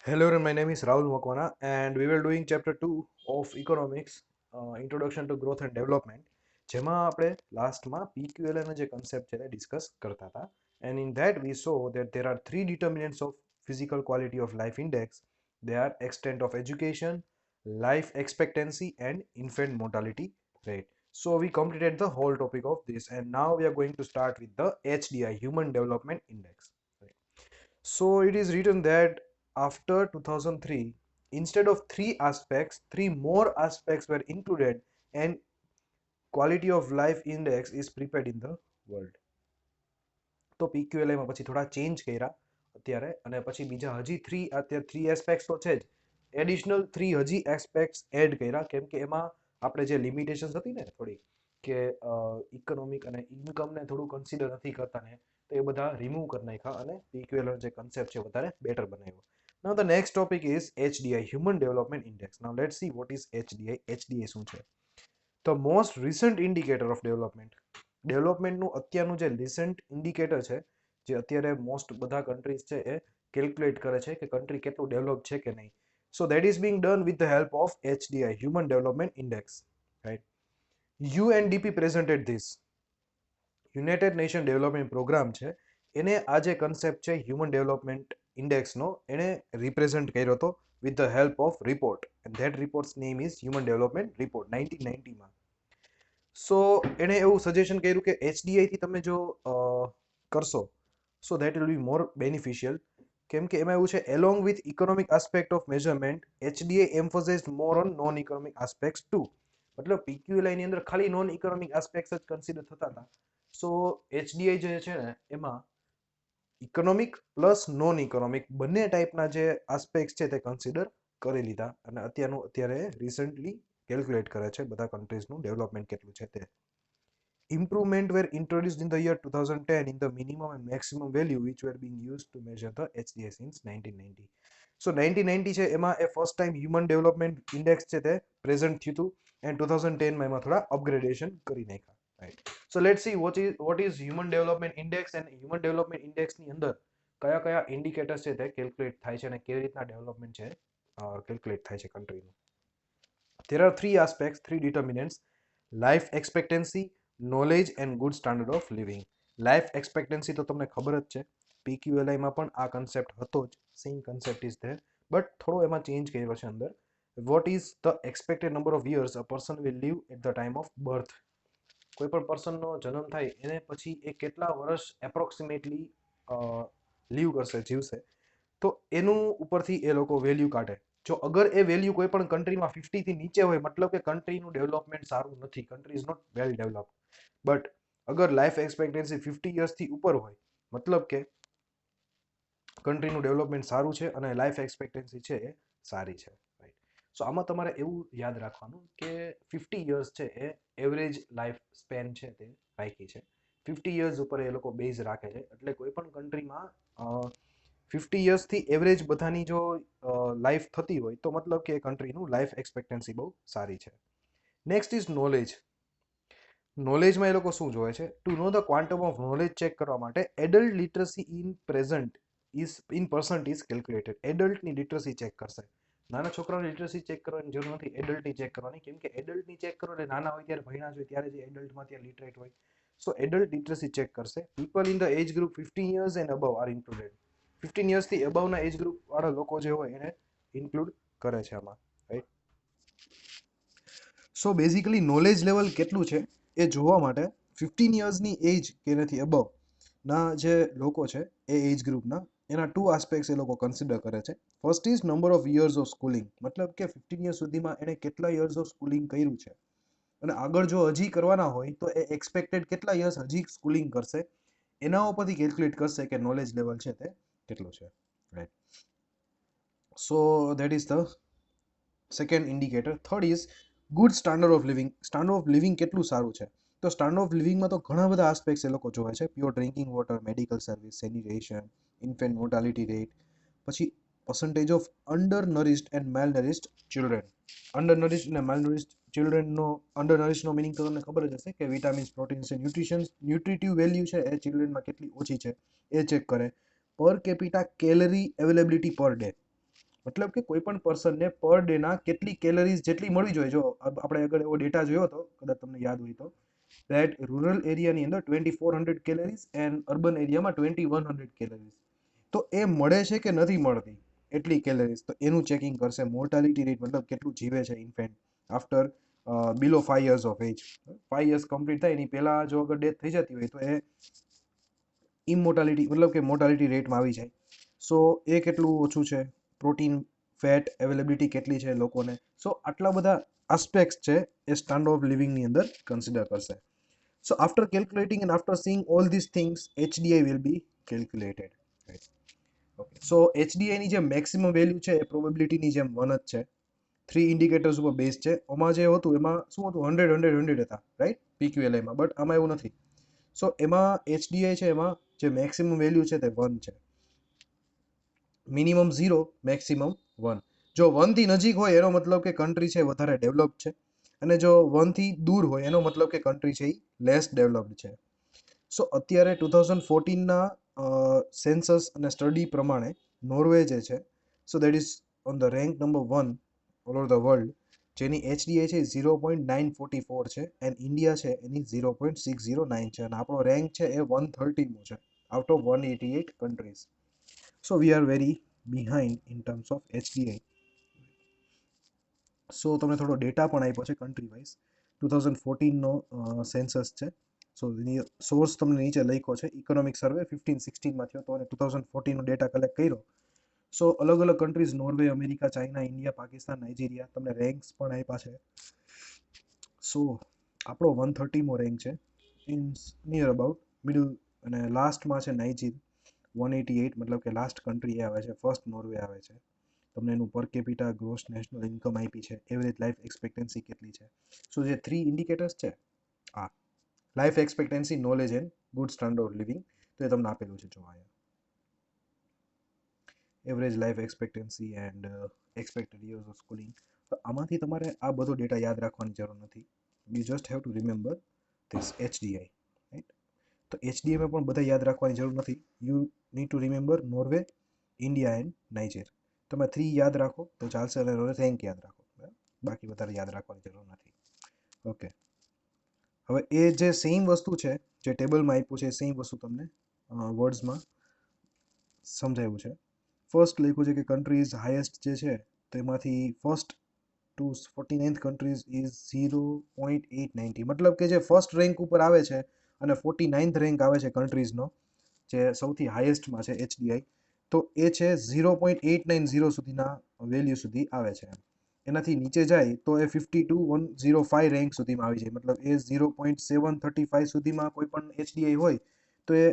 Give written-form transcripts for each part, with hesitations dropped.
Hello, everyone. My name is Rahul Makwana, and we will doing chapter 2 of economics, introduction to growth and development. જેમાં આપણે લાસ્ટમાં PQLA નો જે concept છે તે discuss કરતા હતા. And in that we saw that there are three determinants of physical quality of life index. They are extent of education, life expectancy, and infant mortality rate. So we completed the whole topic of this, and now we are going to start with the HDI, Human Development Index. Right. So it is written that after 2003, instead of three aspects, three more aspects were included, and quality of life index is prepared in the world. તો PQLA માં પછી થોડા change કર્યા અત્યારે, અને પછી બીજા હજી અત્યારે થ્રી એસ્પેક્ટ્સ તો છે જ, એડિશનલ થ્રી હજી એસ્પેક્ટ્સ એડ કર્યા, કેમ કે એમાં આપણે જે લિમિટેશન્સ હતી ને થોડી, કે ઇકોનોમિક અને ઇન્કમને થોડું કન્સિડર નથી કરતા ને, તો એ બધા રિમૂવ કરી નાખ્યા અને PQLA જે કન્સેપ્ટ છે વધારે બેટર બનાવ્યો. Now the next topic is HDI, Human Development Index. Now let's see what is HDI. HDI શું છે? The most recent indicator of development. ડેવલપમેન્ટનું અત્યારનું જે રિસન્ટ ઇન્ડિકેટર છે, જે અત્યારે મોસ્ટ બધા કન્ટ્રીઝ છે એ કેલ્ક્યુલેટ કરે છે કે કન્ટ્રી કેટલું ડેવલપ છે કે નહીં. So that is being done with the help of HDI, human development index. Right. UNDP presented this. United nation development program છે, એને આ જે કન્સેપ્ટ છે હ્યુમન ડેવલપમેન્ટ ઇન્ડેક્સનો, એને રિપ્રેઝન્ટ કર્યો હતો with the help of report, and that report's name is Human Development Report 1990 માં. સો એણે એવું સજેશન કર્યું કે HDI થી તમે જો કરશો, so that will be more beneficial, કેમ કે એમાં એવું છે, along with economic aspect of measurement, HDI emphasise more on non economic aspects too. મતલબ PQLA ની અંદર ખાલી નોન ઇકોનોમિક આસ્પેક્ટ્સ જ કન્સિડર થતા હતા. સો HDI જે છે ને એમાં ઇકોનોમિક પ્લસ નોન ઇકોનોમિક બંને ટાઈપના જે આસ્પેક્ટ છે તે કન્સિડર કરી લીધા, અને અત્યારે રિસન્ટલી કેલ્ક્યુલેટ કરે છે બધા કન્ટ્રીઝનું ડેવલપમેન્ટ કેટલું છે તે. Improvement were introduced in the year 2010 in the minimum and maximum value which were being used to measure the HDI since 1990. So 1990 છે એમાં એ first time human development index છે તે પ્રેઝન્ટ થયું હતું, એન્ડ 2010 માં એમાં થોડા અપગ્રેડેશન કરી નાખ્યા. Right. So let's see what is human development index, and human development ઇન્ડેક્સની અંદર કયા કયા ઇન્ડિકેટર્સ છે તે કેલ્ક્યુલેટ થાય છે અને કેવી રીતના ડેવલપમેન્ટ છે કેલ્ક્યુલેટ થાય છે કન્ટ્રીનું. There are three aspects, three determinants: life expectancy, knowledge and good standard of living. Life expectancy તો તમને ખબર જ છે, PQLI માં પણ આ કન્સેપ્ટ હતો જ, same concept is there, but થોડો એમાં ચેન્જ કર્યો છે અંદર. What is the expected number of years a person will live at the time of birth. કોઈ પણ પર્સનનો જન્મ થાય એને પછી એ કેટલા વર્ષ એપ્રોક્સિમેટલી લીવ કરશે, જીવશે, તો એનું ઉપરથી એ લોકો વેલ્યુ કાઢે. જો અગર એ વેલ્યુ કોઈ પણ કન્ટ્રીમાં 50 થી નીચે હોય, મતલબ કે કન્ટ્રીનું ડેવલપમેન્ટ સારું નથી, country is not well develop. But અગર લાઈફ એક્સપેક્ટન્સી 50 યર્સથી ઉપર હોય, મતલબ કે કન્ટ્રીનું ડેવલપમેન્ટ સારું છે અને લાઈફ એક્સપેક્ટન્સી છે એ સારી છે. રાઈટ. સો આમાં તમારે એવું યાદ રાખવાનું કે 50 યર્સ છે એ એવરેજ લાઈફ સ્પેન છે તે રાખી છે. 50 યર્સ ઉપર એ લોકો બેઝ રાખે છે, એટલે કોઈ પણ કન્ટ્રીમાં 50 યર્સથી એવરેજ બધાની જો લાઈફ થતી હોય, તો મતલબ કે કન્ટ્રીનું લાઈફ એક્સપેક્ટન્સી બહુ સારી છે. Next is knowledge. નોલેજમાં એ લોકો શું જોવે છે? To know the quantum of knowledge check કરવા માટે adult literacy in percent is calculated. એડલ્ટની લિટરસી ચેક કરશે. નાના છોકરાઓની લિટરસી ચેક કરવાની જરૂર નથી, એડલ્ટની ચેક કરવાની, કેમ કે એડલ્ટની ચેક કરો એટલે નાના હોય ત્યારે ભણ્યા હોય ત્યારે જે એડલ્ટમાં ત્યાં લિટરેટ હોય. સો એડલ્ટ લિટરસી ચેક કરશે. People in the age group 15 years and above are included. 15 યર્સથી અબવના એજ ગ્રુપ વાળા લોકો જે હોય એને ઇન્ક્લુડ કરે છે આમાં. Right. So basically knowledge level કેટલું છે એ જોવા માટે 15 યર્સની એજ કે એનાથી અબવ ના જે લોકો છે એ એજ ગ્રુપના, એના ટુ આસ્પેક્ટ્સ એ લોકો કન્સિડર કરે છે. First is number of years of schooling, મતલબ કે 15 યર્સ સુધીમાં એણે કેટલા યર્સ ઓફ સ્કૂલિંગ કર્યું છે, અને આગળ જો હજી કરવાના હોય તો એ એક્સપેક્ટેડ કેટલા યર્સ હજી સ્કૂલિંગ કરશે, એના ઉપરથી કેલ્ક્યુલેટ કરશે કે નોલેજ લેવલ છે તે કેટલું છે. Right. So that is the second indicator. Third is good standard of living. Standard of living કેટલું સારું છે? તો સ્ટાન્ડર્ડ ઓફ લિવિંગમાં તો ઘણા બધા આસ્પેક્ટ્સ એ લોકો જોવે છે. Pure drinking water, medical service, sanitation, infant mortality rate, પછી percentage of undernourished and malnourished children. Undernourished અને મેલ નરિશ્ડ ચિલ્ડ્રનનો, અંડર નરિશ્ડનો મિનિંગ તો તમને ખબર જ હશે કે વિટામિન્સ, પ્રોટીન્સ અને ન્યુટ્રિટિવ વેલ્યુ છે એ ચિલ્ડ્રનમાં કેટલી ઓછી છે એ ચેક કરે. પર capita calorie availability per day. મતલબ કે કોઈ પણ પર્સનને પર ડેના કેટલી કેલરીઝ જેટલી મળવી જોઈએ. જો આપણે આગળ એવો ડેટા જોયો હતો, કદાચ તમને યાદ હોય તો, that રૂરલ એરિયાની અંદર 2400 કેલરીઝ એન્ડ અર્બન એરિયામાં 2100 કેલરીઝ. તો એ મળે છે કે નથી મળતી એટલી કેલરીઝ, તો એનું ચેકિંગ કરશે. મોર્ટાલિટી રેટ મતલબ કેટલું જીવે છે infant after below 5 years of age. 5 years complete થાય એની પહેલાં જો અગર ડેથ થઈ જતી હોય તો એ ઇમોર્ટાલિટી મતલબ કે મોર્ટાલિટી રેટમાં આવી જાય. સો એ કેટલું ઓછું છે, પ્રોટીન ફેટ અવેલેબિલિટી કેટલી છે લોકોને. સો આટલા બધા આસ્પેક્ટ્સ છે એ સ્ટાન્ડર્ડ ઓફ લિવિંગની અંદર કન્સિડર કરશે. So after calculating and after seeing all these things, HDI will be calculated. Right. Okay. So HDI ની જે મેક્સિમમ વેલ્યુ છે એ પ્રોબેબિલિટીની જેમ 1 જ છે. 3 ઇન્ડિકેટર્સ ઉપર બેઝ છે. આમાં જે હતું એમાં શું હતું, 100 100 100 હતા, રાઈટ, PQLI માં. બટ આમાં એવું નથી. સો એમાં HDI છે એમાં જે મેક્સિમમ વેલ્યુ છે તે 1 છે. Minimum 0, maximum 1. જો 1 થી નજીક હોય એનો મતલબ કે કન્ટ્રી છે વધારે ડેવલપ છે, અને જો 1 થી દૂર હોય એનો મતલબ કે કન્ટ્રી છે એ લેસ ડેવલપ્ડ છે. સો અત્યારે 2014ના સેન્સસ અને સ્ટડી પ્રમાણે નોર્વે જે છે, સો that is on the rank number 1 all over the world, જેની HDI છે 0.944 છે, એન્ડ ઇન્ડિયા છે એની 0.609 છે, અને આપણો રેન્ક છે એ 130મો છે out of 188 countries. So we are very behind in terms of HDI. સો તમને થોડો ડેટા પણ આપ્યો છે કન્ટ્રી વાઇઝ. 2014નો સેન્સસ છે. સો એની સોર્સ તમને નીચે લખ્યો છે, ઇકોનોમિક સર્વે 15-16માં થયો હતો અને 2014નો ડેટા કલેક્ટ કર્યો. સો અલગ અલગ countries, Norway, America, China, India, Pakistan, Nigeria, તમને રેન્ક્સ પણ આપ્યા છે. સો આપણો 130મો રેન્ક છે, ઇન્સ નિયર અબાઉટ મિડલ, અને લાસ્ટમાં છે નાઇજીર 188, મતલબ કે લાસ્ટ કન્ટ્રી એ આવે છે. ફર્સ્ટ નોર્વે આવે છે. તમને એનું પર કેપિટા ગ્રોસ નેશનલ ઇન્કમ આપી છે, એવરેજ લાઈફ એક્સપેક્ટન્સી કેટલી છે. સો જે 3 ઇન્ડિકેટર્સ છે, આ life expectancy, knowledge and good standard of living, તો એ તમને આપેલું છે. જો અહીંયા average life expectancy and expected years of schooling. તો આમાંથી તમારે આ બધો ડેટા યાદ રાખવાની જરૂર નથી. You just have to remember this HDI, right. તો HDIમાં પણ બધા યાદ રાખવાની જરૂર નથી. You need to remember Norway, India and Niger. તમે 3 યાદ રાખો તો ચાલશે, અને રેન્ક યાદ રાખો, બાકી વધારે યાદ રાખવાની જરૂર નથી. ઓકે, હવે એ જે સેમ વસ્તુ છે જે ટેબલમાં આપ્યું છે, સેમ વસ્તુ તમને વર્ડ્સમાં સમજાવ્યું છે. ફર્સ્ટ લખ્યું છે કે કન્ટ્રીઝ હાઈએસ્ટ જે છે તેમાંથી first two 49th countries is 0.890. મતલબ કે જે ફર્સ્ટ રેન્ક ઉપર આવે છે અને 49th રેન્ક આવે છે કન્ટ્રીઝનો, જે સૌથી હાઈએસ્ટમાં છે HDI, તો એ છે 0.890 સુધીના વેલ્યુ સુધી આવે છે. એનાથી નીચે જાય તો એ 50 to 105 રેન્ક સુધીમાં આવી જાય. મતલબ એ 0.735 સુધીમાં કોઈ પણ HDI હોય તો એ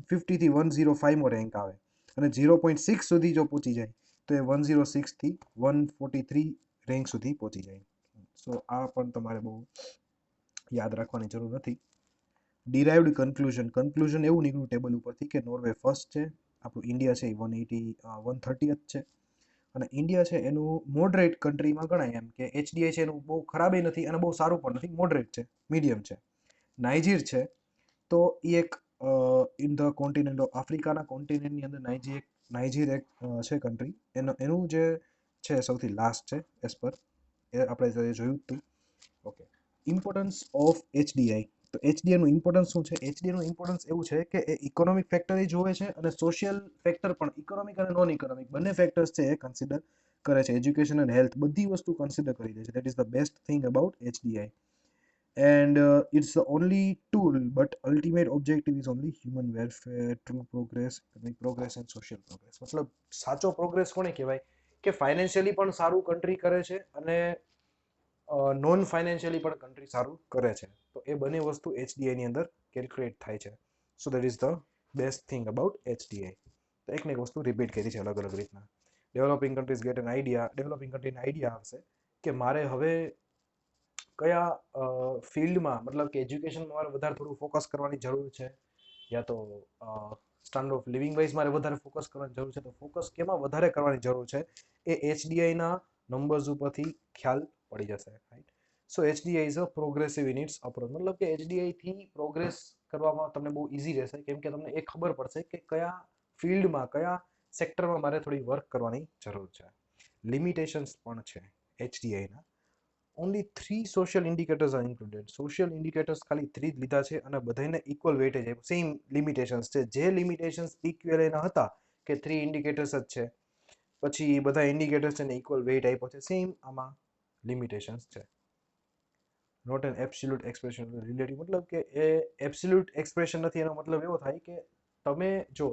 50 થી 105મો રેન્ક આવે, અને 0.6 સુધી જો પહોંચી જાય તો એ 106 થી 143 રેન્ક સુધી પહોંચી જાય. સો આ પણ તમારે બહુ યાદ રાખવાની જરૂર નથી. ડિરાઇવ્ડ કન્ક્લુઝન એવું નીકળ્યું ટેબલ ઉપરથી કે નોર્વે ફર્સ્ટ છે, આપણું ઇન્ડિયા છે એ 130th છે, અને ઇન્ડિયા છે એનું મોડરેટ કન્ટ્રીમાં ગણાય, એમ કે HDI છે એનું બહુ ખરાબ નથી અને બહુ સારું પણ નથી, મોડરેટ છે, મીડિયમ છે. નાઇજીર છે તો એ એક ઇન ધ કોન્ટિનેન્ટ ઓફ આફ્રિકાના કોન્ટિનેન્ટની અંદર નાઇજીર એક છે કન્ટ્રી, એનું જે છે સૌથી લાસ્ટ છે એઝ પર એ આપણે જોયું હતું. Okay, importance of HDI. તો HDIનું ઇમ્પોર્ટન્સ શું છે? HDIનું ઇમ્પોર્ટન્સ એવું છે કે એ ઇકોનોમિક ફેક્ટર જોવે છે, અને સોશિયલ ફેક્ટર પણ, ઇકોનોમિક અને નોન ઇકોનોમિક બંને ફેક્ટર્સ છે એ કન્સિડર કરે છે. એજ્યુકેશન અને હેલ્થ બધી વસ્તુ કન્સિડર કરી દે છે. That is the best thing about HDI. And it's the only tool, but ultimate objective is only human welfare, true progress, economic progress and social progress. મતલબ સાચો પ્રોગ્રેસ કોને કહેવાય કે ફાઇનાન્શિયલી પણ સારું કન્ટ્રી કરે છે અને નોન ફાઇનાન્શિયલી પણ કન્ટ્રી સારું કરે છે. તો એ બંને વસ્તુ HDIની અંદર કેલ્ક્યુલેટ થાય છે. સો that is the best thing about HDI. તો એકને એક વસ્તુ રિપીટ કરી છે અલગ અલગ રીતના. Developing countries get an idea. Developing કન્ટ્રીને આઈડિયા આવશે કે મારે હવે કયા ફિલ્ડમાં, મતલબ કે એજ્યુકેશનમાં મારે વધારે થોડું ફોકસ કરવાની જરૂર છે, યા તો સ્ટાન્ડર્ડ ઓફ લિવિંગ વાઇઝ મારે વધારે ફોકસ કરવાની જરૂર છે, તો ફોકસ કેમાં વધારે કરવાની જરૂર છે એ HDIના નંબર્સ ઉપરથી ખ્યાલ પડી જશે, right. So HDI is a progressive in its approach. મતલબ કે HDIથી પ્રોગ્રેસ કરવામાં તમને બહુ ઇઝી રહેશે, કેમ કે તમને એ ખબર પડશે કે કયા ફિલ્ડમાં, કયા સેક્ટરમાં મારે થોડી વર્ક કરવાની જરૂર છે. લિમિટેશન્સ પણ છે HDIના. Only 3 social indicators are included. Social indicators ખાલી 3 જ લીધા છે અને બધાને ઇક્વલ વેટેજ આપ્યું, સેમ લિમિટેશન્સ છે. જે લિમિટેશન્સ PQLAના હતા કે 3 ઇન્ડિકેટર્સ જ છે, પછી બધા ઇન્ડિકેટર્સ છે ને ઇક્વલ વેટ આપ્યો છે, સેમ આમાં લિમિટેશન્સ છે. Not an absolute expression relative, મતલબ કે એ એબ્સોલ્યુટ એક્સપ્રેશન નથી. એનો મતલબ એવો થાય કે તમે જો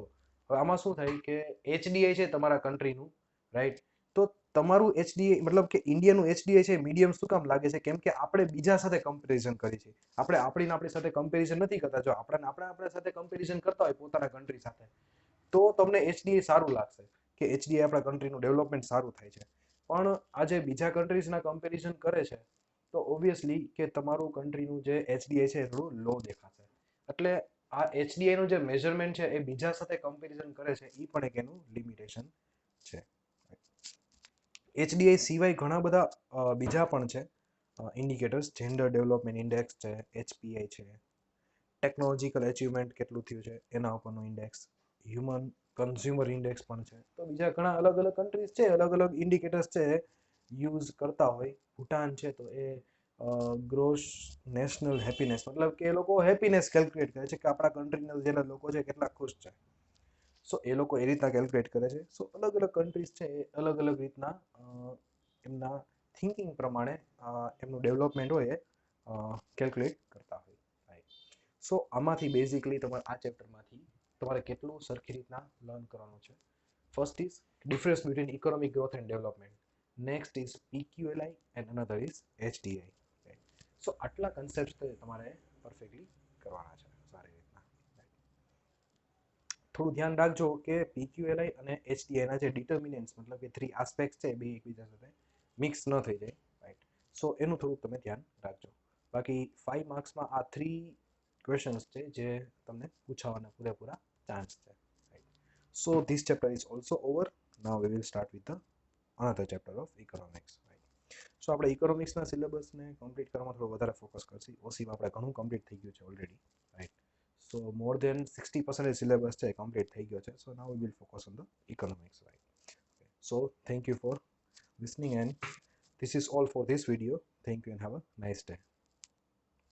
આમાં શું થાય કે HDI છે તમારા કન્ટ્રીનું, રાઈટ, તો તમારું HDI મતલબ કે ઇન્ડિયાનું HDI છે મીડિયમ શું કામ લાગે છે? કેમ કે આપણે બીજા સાથે કમ્પેરિઝન કરી છે. આપણે આપણી સાથે કમ્પેરિઝન નથી કરતા. જો આપણા સાથે કમ્પેરિઝન કરતા હોય પોતાના કન્ટ્રી સાથે, તો તમને HDI સારું લાગશે કે HDI આપણા કન્ટ્રીનું ડેવલપમેન્ટ સારું થાય છે. પણ આજે બીજા કન્ટ્રીઝના કમ્પેરિઝન કરે છે તો ઓબ્વિયસલી કે તમારું કન્ટ્રીનું જે HDI છે એ થોડું લો દેખાશે. એટલે આ HDI નું જે મેઝરમેન્ટ છે એ બીજા સાથે કમ્પેરિઝન કરે છે, એ પણ એક એનું લિમિટેશન છે. HDI સિવાય ઘણા બધા બીજા પણ છે ઇન્ડિકેટર્સ. જેન્ડર ડેવલપમેન્ટ ઇન્ડેક્સ છે, HPI છે, ટેકનોલોજીકલ અચીવમેન્ટ કેટલું થયું છે એના ઉપરનું ઇન્ડેક્સ, હ્યુમન કન્ઝ્યુમર ઇન્ડેક્સ પણ છે. તો બીજા ઘણા અલગ અલગ કન્ટ્રીઝ છે, અલગ અલગ ઇન્ડિકેટર્સ છે યુઝ કરતા હોય. ભૂટાન છે તો એ ગ્રોસ નેશનલ હેપીનેસ, મતલબ કે એ લોકો હેપીનેસ કેલ્ક્યુલેટ કરે છે કે આપણા કન્ટ્રીના જેના લોકો છે કેટલા ખુશ છે. સો એ લોકો એ રીતના કેલ્ક્યુલેટ કરે છે. સો અલગ અલગ કન્ટ્રીઝ છે એ અલગ અલગ રીતના એમના થિંકિંગ પ્રમાણે એમનું ડેવલપમેન્ટ હોય એ કેલ્ક્યુલેટ કરતા હોય. સો આમાંથી બેઝિકલી તમારે આ ચેપ્ટરમાંથી તમારે કેટલું સરખી રીતના લર્ન કરવાનું છે. First is difference between economic growth and development. Next is PQLI and another is HDI. સો આટલા કન્સેપ્ટ તમારે પરફેક્ટલી કરવાના છે સારી રીતના. થોડું ધ્યાન રાખજો કે PQLI અને HDI ના જે ડિટર્મિનન્ટ્સ, મતલબ કે 3 આસ્પેક્ટ છે, બે એકબીજા સાથે મિક્સ ન થઈ જાય, રાઈટ. સો એનું થોડુંક તમે ધ્યાન રાખજો. બાકી 5 માર્ક્સમાં આ 3 ક્વેશ્ચન્સ છે જે તમને પૂછાવાના પૂરેપૂરા ચાન્સ છે. So this chapter is also over. Now we will start with the another chapter of economics. સો આપણે ઇકોનોમિક્સના સિલેબસને કમ્પ્લીટ કરવામાં થોડો વધારે ફોકસ કરશે. ઓસીમાં આપણે ઘણું કમ્પ્લીટ થઈ ગયું છે already, right. So more than 60% syllabus છે કમ્પ્લીટ થઈ ગયો છે. So now we will focus on the economics, right. So thank you for listening and this is all for this video. Thank you and have a nice day.